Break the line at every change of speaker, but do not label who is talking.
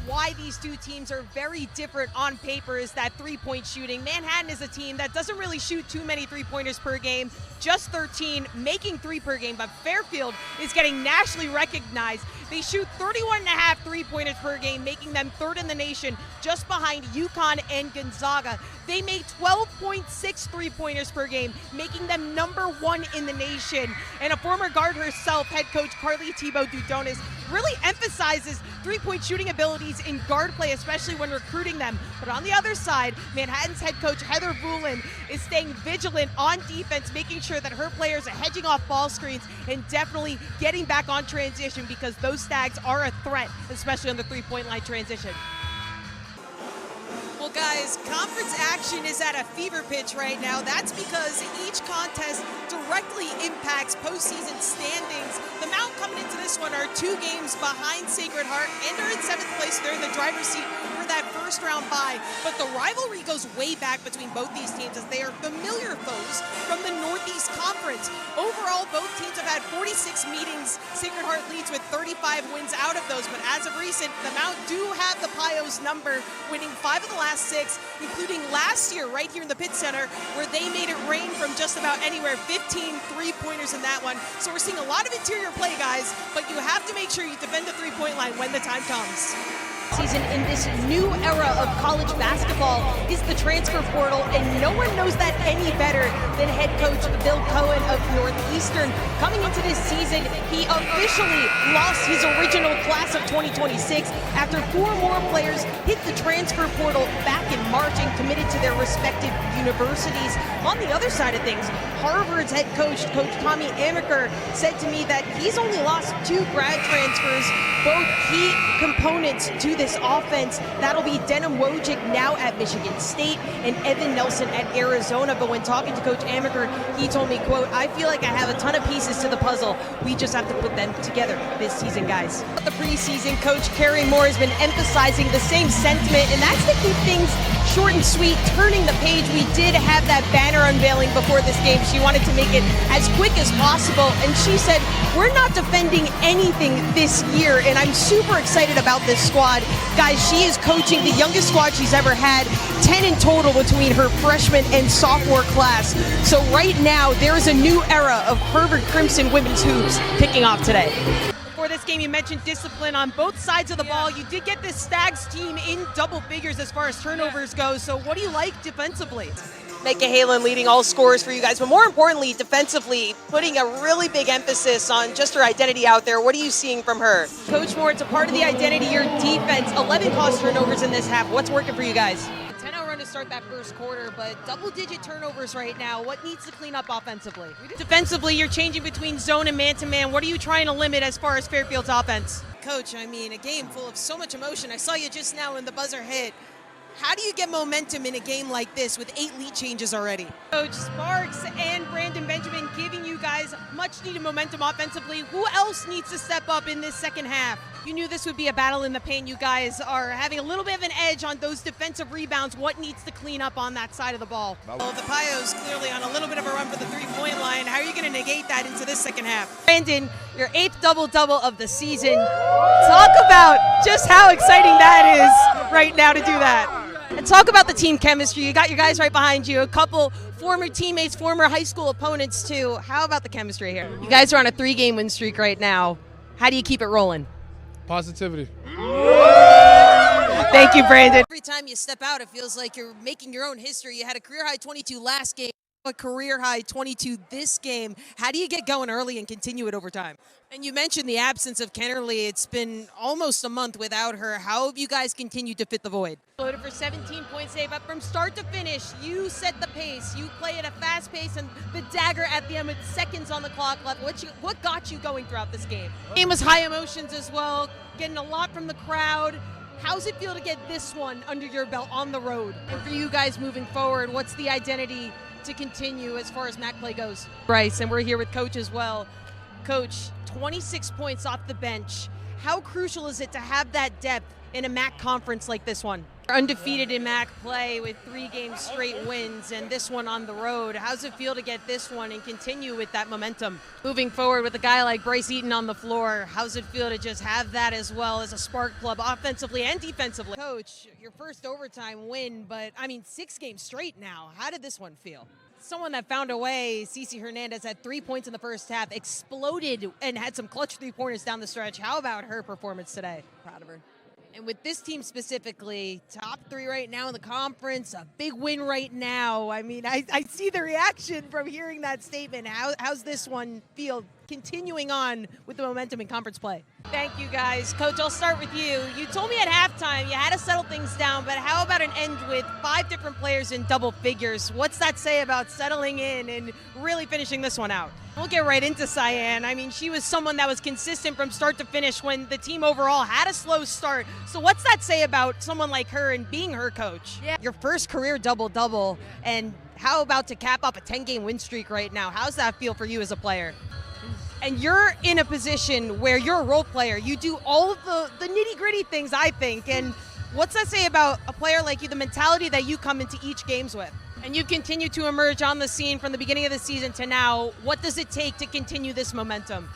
why these two teams are very different on paper is that three-point shooting. Manhattan is a team that doesn't really shoot too many three-pointers per game, just 13, making 3 per game, but Fairfield is getting nationally recognized. They shoot 31.5 three-pointers per game, making them 3rd in the nation, just behind UConn and Gonzaga. They make 12.6 three-pointers per game, making them #1 in the nation. And a former guard herself, head coach Carly Thibault-Dudonis, really emphasizes three-point shooting abilities in guard play, especially when recruiting them. But on the other side, Manhattan's head coach Heather Boulin is staying vigilant on defense, making sure that her players are hedging off ball screens and definitely getting back on transition, because those Stags are a threat, especially on the three-point line transition. Well, guys, conference action is at a fever pitch right now. That's because each contest directly impacts postseason standings. The Mount coming into this one are 2 games behind Sacred Heart and are in 7th place. They're in the driver's seat for that first round bye. But the rivalry goes way back between both these teams, as they are familiar foes from the Northeast Conference. Overall, both teams have had 46 meetings. Sacred Heart leads with 35 wins out of those. But as of recent, the Mount do have the Pios number, winning 5 of the last 6, including last year right here in the Pitt Center, where they made it rain from just about anywhere. 15 three-pointers in that one. So we're seeing a lot of interior play, guys, but you have to make sure you defend the three-point line when the time comes. Season in this new era of college basketball is the transfer portal, and no one knows that any better than head coach Bill Cohen of Northeastern. Coming into this season, he officially lost his original class of 2026 after 4 more players hit the transfer portal back in March and committed to their respective universities. On the other side of things, Harvard's head coach, Coach Tommy Amaker, said to me that he's only lost 2 grad transfers, both key components to this offense. That'll be Denham Wojcik now at Michigan State and Evan Nelson at Arizona. But when talking to Coach Amaker, he told me, quote, "I feel like I have a ton of pieces to the puzzle. We just have to put them together this season, guys." The preseason, Coach Carrie Moore has been emphasizing the same sentiment, and that's to keep things short and sweet, turning the page. We did have that banner unveiling before this game. She wanted to make it as quick as possible, and she said, "We're not defending anything this year," and I'm super excited about this squad. Guys, she is coaching the youngest squad she's ever had, 10 in total between her freshman and sophomore class. So right now, there is a new era of Harvard Crimson women's hoops kicking off today. Before this game, you mentioned discipline on both sides of the ball. You did get this Stags team in double figures as far as turnovers go. So what do you like defensively? Micah Halen leading all scorers for you guys, but more importantly, defensively, putting a really big emphasis on just her identity out there. What are you seeing from her? Coach Moore, it's a part of the identity, your defense. 11 cost turnovers in this half. What's working for you guys? 10-0 run to start that first quarter, but double-digit turnovers right now. What needs to clean up offensively? Defensively, you're changing between zone and man-to-man. What are you trying to limit as far as Fairfield's offense? Coach, I mean, a game full of so much emotion. I saw you just now when the buzzer hit. How do you get momentum in a game like this with 8 lead changes already? Coach Sparks and Brandon Benjamin giving you guys much needed momentum offensively. Who else needs to step up in this second half? You knew this would be a battle in the paint. You guys are having a little bit of an edge on those defensive rebounds. What needs to clean up on that side of the ball? Well, the Pios clearly on a little bit of a run for the three-point line. How are you going to negate that into this second half? Brandon, your 8th double-double of the season. Talk about just how exciting that is right now to do that. And talk about the team chemistry. You got your guys right behind you, a couple former teammates, former high school opponents too. How about the chemistry here? You guys are on a 3-game win streak right now. How do you keep it rolling?
Positivity.
Thank you, Brandon. Every time you step out, it feels like you're making your own history. You had a career-high 22 last game, a career-high 22 this game. How do you get going early and continue it over time? And you mentioned the absence of Kennerly. It's been almost a month without her. How have you guys continued to fit the void? Loaded for 17-point save, but from start to finish, you set the pace. You play at a fast pace, and the dagger at the end with seconds on the clock left. What got you going throughout this game? The game was high emotions as well, getting a lot from the crowd. How's it feel to get this one under your belt on the road? And for you guys moving forward, what's the identity to continue as far as MAC play goes? Bryce, and we're here with Coach as well. Coach, 26 points off the bench. How crucial is it to have that depth in a MAC conference like this one? Undefeated in MAC play with 3 games straight wins and this one on the road. How's it feel to get this one and continue with that momentum? Moving forward with a guy like Bryce Eaton on the floor, how's it feel to just have that as well as a spark plug offensively and defensively? Coach, your first overtime win, but 6 games straight now. How did this one feel? Someone that found a way, Cece Hernandez had 3 points in the first half, exploded and had some clutch 3-pointers down the stretch. How about her performance today?
Proud of her.
And with this team specifically, top 3 right now in the conference, a big win right now. I see the reaction from hearing that statement. How's this one feel continuing on with the momentum in conference play? Thank you, guys. Coach, I'll start with you. You told me at halftime you had to settle things down, but how about an end with 5 different players in double figures? What's that say about settling in and really finishing this one out? We'll get right into Cyan. She was someone that was consistent from start to finish when the team overall had a slow start. So what's that say about someone like her and being her coach?
Yeah.
Your first career double-double, and how about to cap off a 10-game win streak right now? How's that feel for you as a player? And you're in a position where you're a role player. You do all of the nitty-gritty things, I think. And what's that say about a player like you, the mentality that you come into each games with? And you continue to emerge on the scene from the beginning of the season to now. What does it take to continue this momentum?